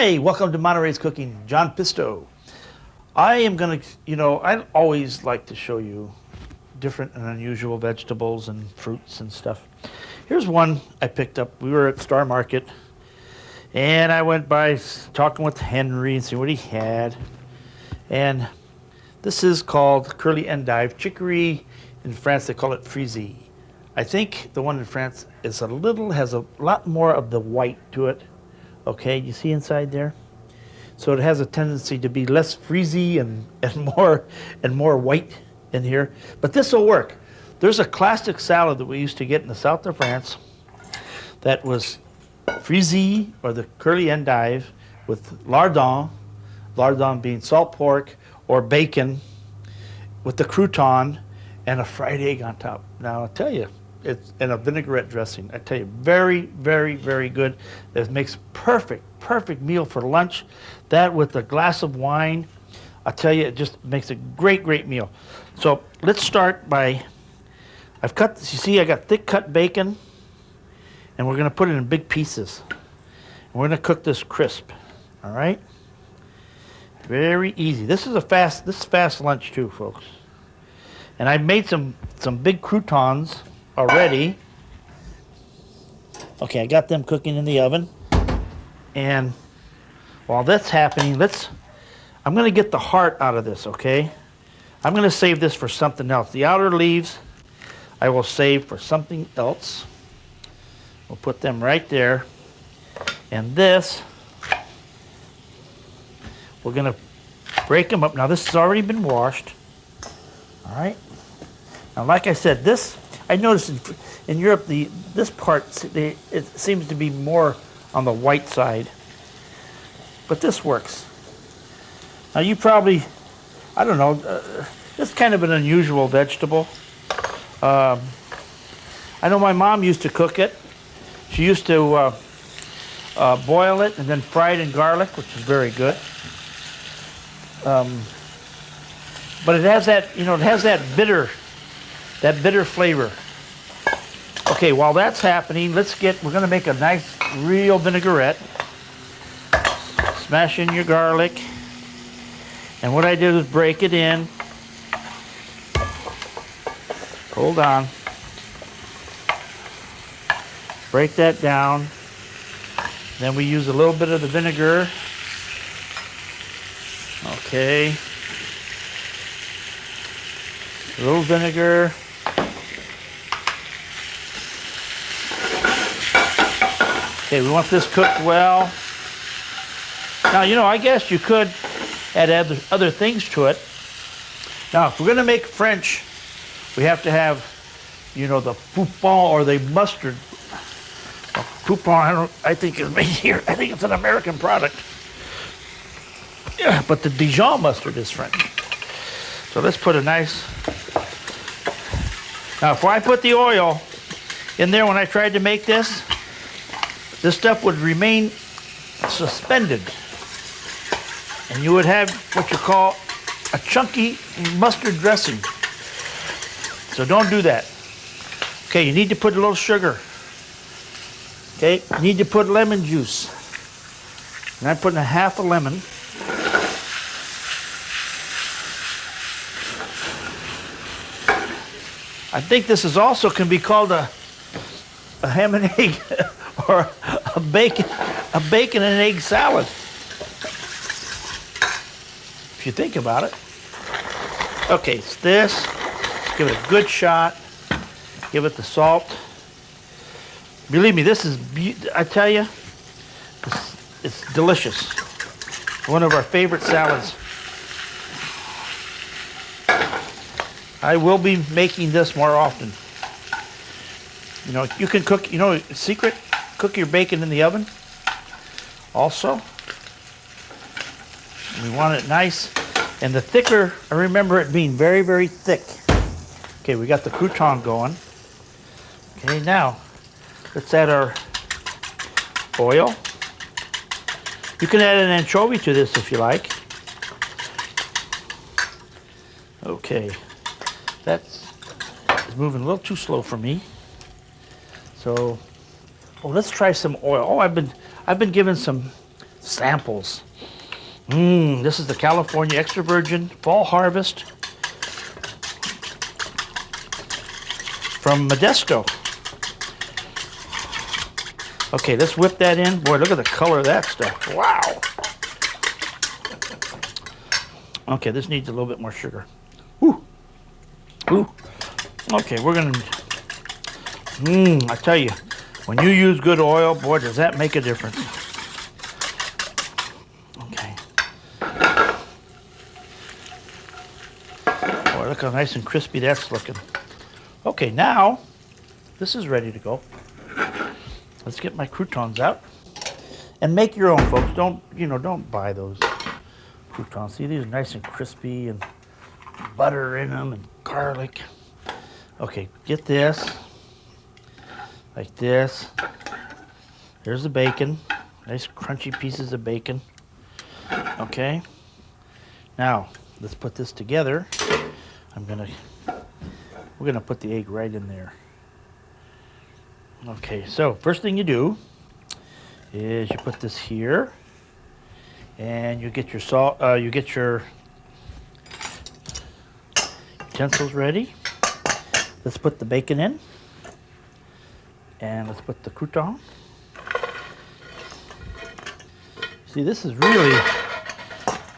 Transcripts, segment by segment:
Hi, welcome to Monterey's Cooking. John Pisto. I am going to, I always like to show you different and unusual vegetables and fruits and stuff. Here's one I picked up. We were at Star Market, and I went by talking with Henry and see what he had. And this is called curly endive. Chicory in France, they call it Frisee. I think the one in France has a lot more of the white to it. Okay, you see inside there? So it has a tendency to be less frizzy and more white in here. But this will work. There's a classic salad that we used to get in the south of France that was frisee, or the curly endive, with lardon being salt pork or bacon, with the crouton and a fried egg on top. Now I'll tell you, it's in a vinaigrette dressing. I tell you, very, very, very good. It makes perfect meal for lunch. That with a glass of wine, I tell you, it just makes a great meal. So let's start by, you see I got thick cut bacon, and we're gonna put it in big pieces. And we're gonna cook this crisp, all right? Very easy. This is fast lunch too, folks. And I made some big croutons already. Okay, I got them cooking in the oven. And while that's happening, I'm gonna get the heart out of this, okay? I'm gonna save this for something else. The outer leaves, I will save for something else. We'll put them right there. And this, we're gonna break them up. Now this has already been washed, all right? Now like I said, I noticed in Europe, this part, it seems to be more on the white side, but this works. Now you probably, I don't know, this is kind of an unusual vegetable. I know my mom used to cook it. She used to boil it and then fry it in garlic, which is very good. But it has that, it has that bitter flavor. Okay, while that's happening, we're gonna make a nice real vinaigrette. Smash in your garlic. And what I did was break it in. Hold on. Break that down. Then we use a little bit of the vinegar. Okay. A little vinegar. Okay, we want this cooked well. Now, I guess you could add other things to it. Now, if we're going to make French, we have to have, the poupon or the mustard. Well, poupon, I think is made here. I think it's an American product. Yeah, but the Dijon mustard is French. So let's put a nice. Now, if I put the oil in there when I tried to make this stuff would remain suspended. And you would have what you call a chunky mustard dressing. So don't do that. Okay, you need to put a little sugar. Okay, you need to put lemon juice. And I'm putting a half a lemon. I think this is also can be called a ham and egg or a bacon and egg salad. If you think about it. Okay, it's this. Give it a good shot. Give it the salt. Believe me, this is, I tell you, it's delicious. One of our favorite salads. I will be making this more often. You can cook, secret, cook your bacon in the oven also. We want it nice. And the thicker, I remember it being very, very thick. Okay, we got the crouton going. Okay, now, let's add our oil. You can add an anchovy to this if you like. Okay, that's moving a little too slow for me. So, let's try some oil. Oh, I've been given some samples. This is the California Extra Virgin Fall Harvest from Modesto. Okay, let's whip that in. Boy, look at the color of that stuff. Wow. Okay, this needs a little bit more sugar. Ooh. Ooh. Okay, we're gonna, I tell you, when you use good oil, boy, does that make a difference. Okay. Boy, look how nice and crispy that's looking. Okay, now, this is ready to go. Let's get my croutons out. And make your own, folks. Don't buy those croutons. See, these are nice and crispy and butter in them and garlic. Okay, get this. Like this. There's the bacon. Nice crunchy pieces of bacon. Okay. Now, let's put this together. We're gonna put the egg right in there. Okay, so first thing you do is you put this here, and you get your salt. You get your utensils ready. Let's put the bacon in, and let's put the crouton. See, this is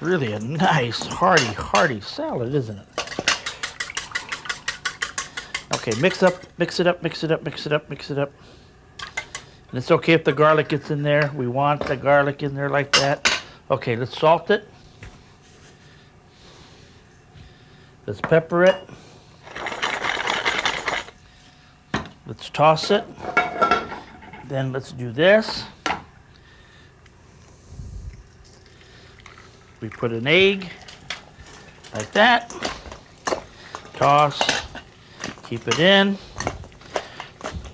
really a nice, hearty salad, isn't it? Okay, mix it up. And it's okay if the garlic gets in there. We want the garlic in there like that. Okay, let's salt it. Let's pepper it. Let's toss it. Then let's do this. We put an egg like that. Toss. Keep it in.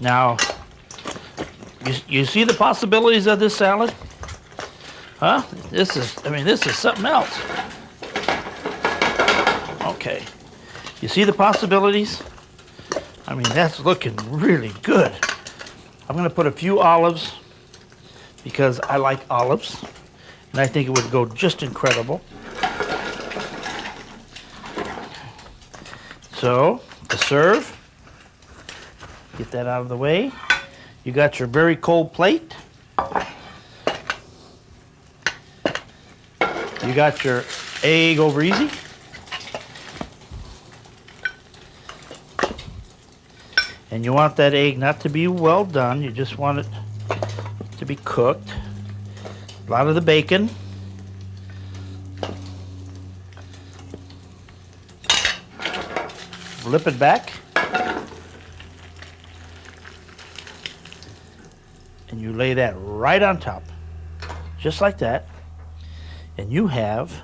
Now, you see the possibilities of this salad? Huh? This is something else. Okay. You see the possibilities? I mean, that's looking really good. I'm going to put a few olives because I like olives, and I think it would go just incredible. So, to serve, get that out of the way. You got your very cold plate. You got your egg over easy. And you want that egg not to be well done. You just want it to be cooked. A lot of the bacon. Flip it back. And you lay that right on top. Just like that. And you have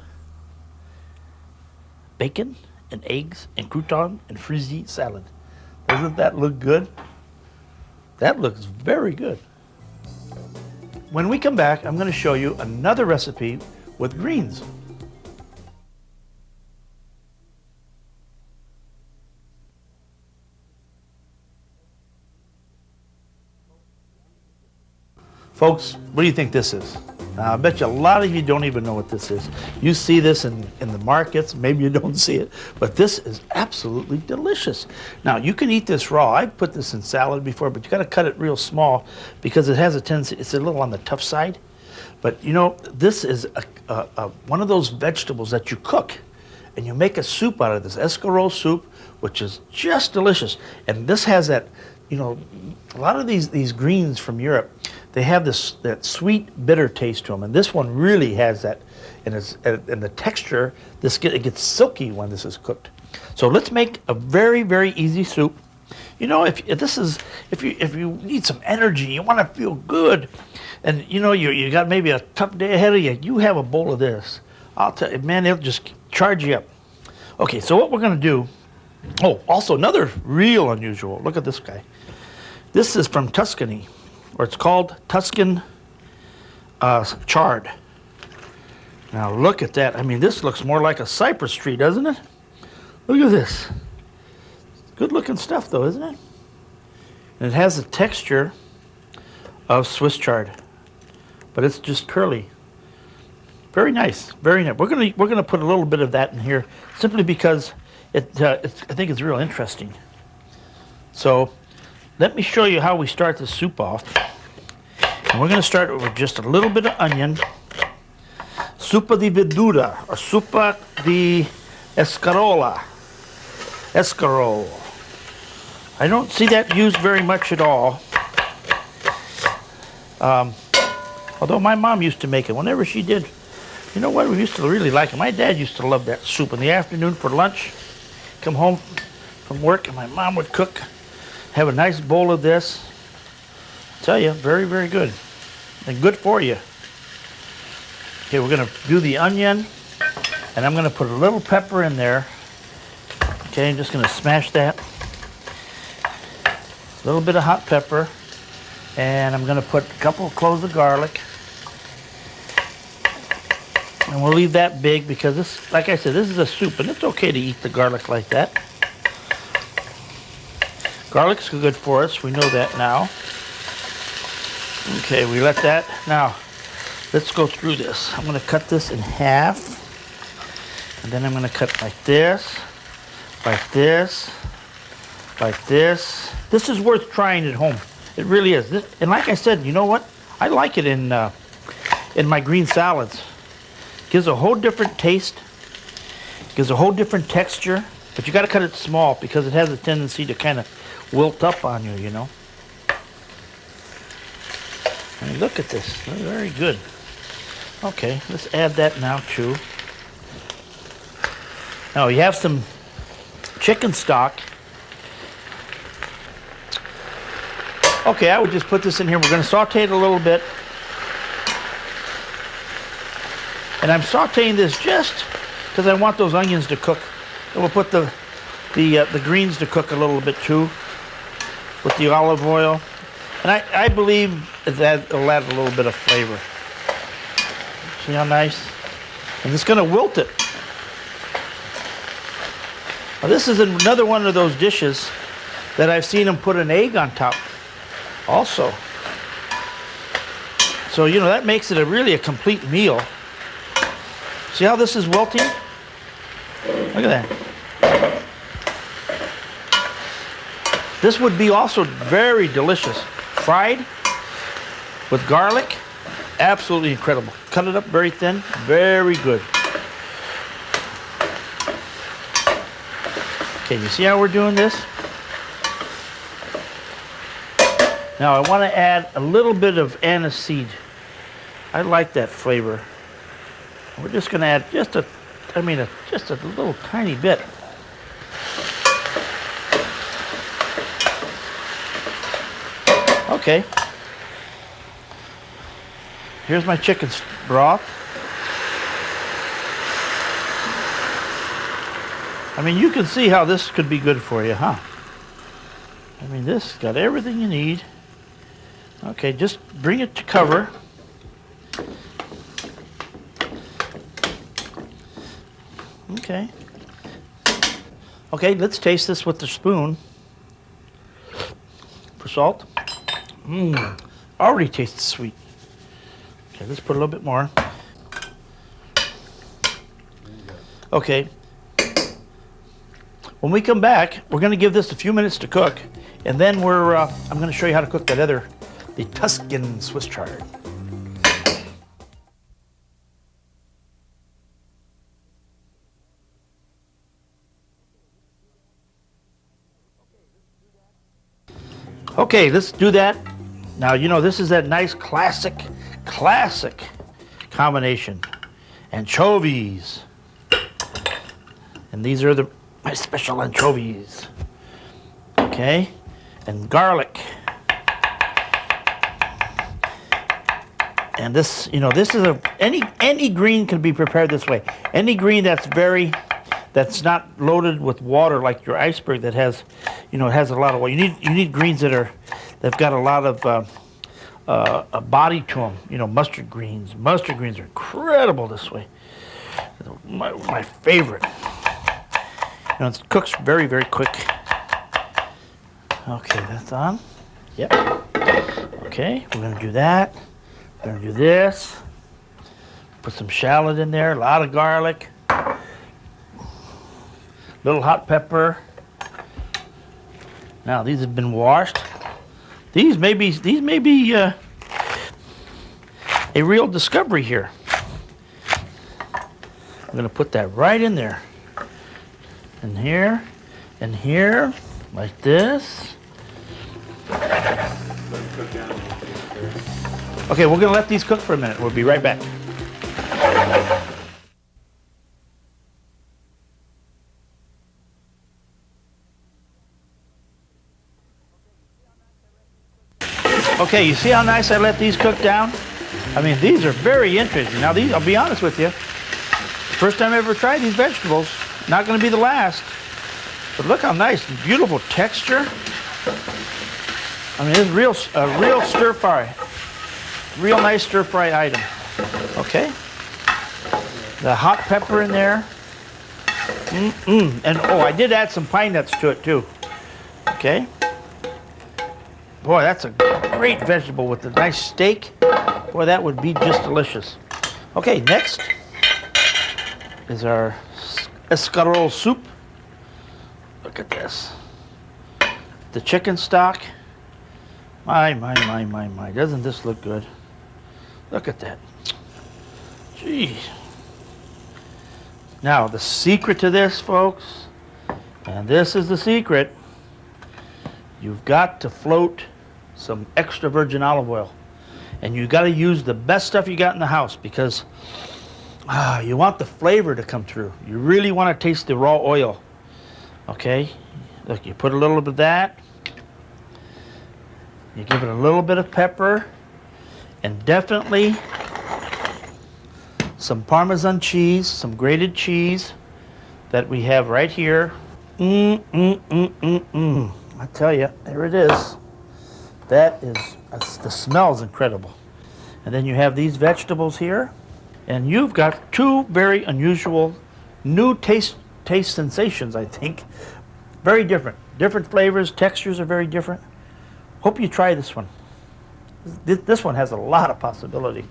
bacon and eggs and crouton and frisee salad. Doesn't that look good? That looks very good. When we come back, I'm going to show you another recipe with greens. Folks, what do you think this is? I bet you a lot of you don't even know what this is. You see this in the markets, maybe you don't see it, but this is absolutely delicious. Now, you can eat this raw. I've put this in salad before, but you got to cut it real small because it has a tendency, it's a little on the tough side. But you know, this is one of those vegetables that you cook and you make a soup out of this, escarole soup, which is just delicious. And this has that, you know, a lot of these greens from Europe, they have that sweet, bitter taste to them, and this one really has that. And the texture, it gets silky when this is cooked. So let's make a very, very easy soup. You know, if you need some energy, you want to feel good, and you know you got maybe a tough day ahead of you, you have a bowl of this. I'll tell you, man, it'll just charge you up. Okay, so what we're gonna do. Oh, also another real unusual. Look at this guy. This is from Tuscany, or it's called Tuscan chard. Now look at that. I mean, this looks more like a cypress tree, doesn't it? Look at this. Good looking stuff though, isn't it? And it has the texture of Swiss chard, but it's just curly. Very nice, very nice. We're gonna put a little bit of that in here simply because I think it's real interesting. So let me show you how we start the soup off. And we're gonna start with just a little bit of onion. Sopa di verdura or sopa di escarola. Escarole. I don't see that used very much at all. Although my mom used to make it whenever she did. You know what? We used to really like it. My dad used to love that soup in the afternoon for lunch. Come home from work and my mom would cook. Have a nice bowl of this. I tell you, very, very good. And good for you. Okay, we're going to do the onion. And I'm going to put a little pepper in there. Okay, I'm just going to smash that. A little bit of hot pepper. And I'm going to put a couple of cloves of garlic. And we'll leave that big because this, like I said, this is a soup and it's okay to eat the garlic like that. Garlic's good for us, we know that now. Okay, we let that. Now, let's go through this. I'm going to cut this in half. And then I'm going to cut like this, like this, like this. This is worth trying at home. It really is. And like I said, you know what? I like it in my green salads. Gives a whole different taste. Gives a whole different texture. But you got to cut it small because it has a tendency to kind of wilt up on you, you know. And look at this. Very good. Okay, let's add that now too. Now you have some chicken stock. Okay, I would just put this in here. We're going to saute it a little bit. And I'm sauteing this just because I want those onions to cook. And we'll put the greens to cook a little bit too with the olive oil. And I believe that it'll add a little bit of flavor. See how nice? And it's going to wilt it. Now this is another one of those dishes that I've seen them put an egg on top also. So, you know, that makes it really a complete meal. See how this is wilting? Look at that. This would be also very delicious. Fried with garlic, absolutely incredible. Cut it up very thin, very good. Okay, you see how we're doing this? Now I want to add a little bit of anise seed. I like that flavor. We're just going to add just a little tiny bit. Okay. Here's my chicken broth. I mean, you can see how this could be good for you, huh? I mean, this got everything you need. Okay, just bring it to cover. Okay. Okay, let's taste this with the spoon. For salt. Already tastes sweet. Okay, let's put a little bit more. Okay. When we come back, we're going to give this a few minutes to cook, and then I'm going to show you how to cook the Tuscan Swiss chard. Okay, let's do that. Now, you know, this is that nice classic combination. Anchovies. And these are my special anchovies. Okay? And garlic. And this, you know, this is any green can be prepared this way. Any green that's not loaded with water like your iceberg that has, you know, it has a lot of water. You need greens that've got a lot of a body to them. You know, mustard greens. Mustard greens are incredible this way. My favorite. You know, it cooks very, very quick. Okay, that's on. Yep. Okay, we're gonna do that. We're gonna do this. Put some shallot in there, a lot of garlic, little hot pepper. Now these have been washed. These may be a real discovery here. I'm going to put that right in there, and here, like this. Okay, we're going to let these cook for a minute. We'll be right back. Okay, you see how nice I let these cook down? I mean, these are very interesting. Now these, I'll be honest with you, first time I ever tried these vegetables, not going to be the last. But look how nice and beautiful texture. I mean, it's a real stir fry. Real nice stir fry item. Okay. The hot pepper in there. And oh, I did add some pine nuts to it too. Okay. Boy, that's a great vegetable with a nice steak. Boy, that would be just delicious. Okay, next is our escarole soup. Look at this. The chicken stock. My. Doesn't this look good? Look at that. Gee. Now, the secret to this, folks, and this is the secret, you've got to float some extra virgin olive oil. And you got to use the best stuff you got in the house, because you want the flavor to come through. You really want to taste the raw oil. Okay? Look, you put a little bit of that. You give it a little bit of pepper. And definitely some Parmesan cheese, some grated cheese that we have right here. I tell you, there it is. The smell is incredible. And then you have these vegetables here, and you've got two very unusual new taste sensations, I think. Very different. Different flavors, textures are very different. Hope you try this one. This one has a lot of possibility.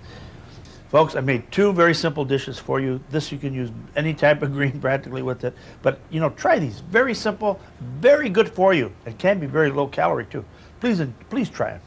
Folks, I made two very simple dishes for you. This, you can use any type of green practically with it. But, you know, try these. Very simple, very good for you. It can be very low calorie too. Please try it.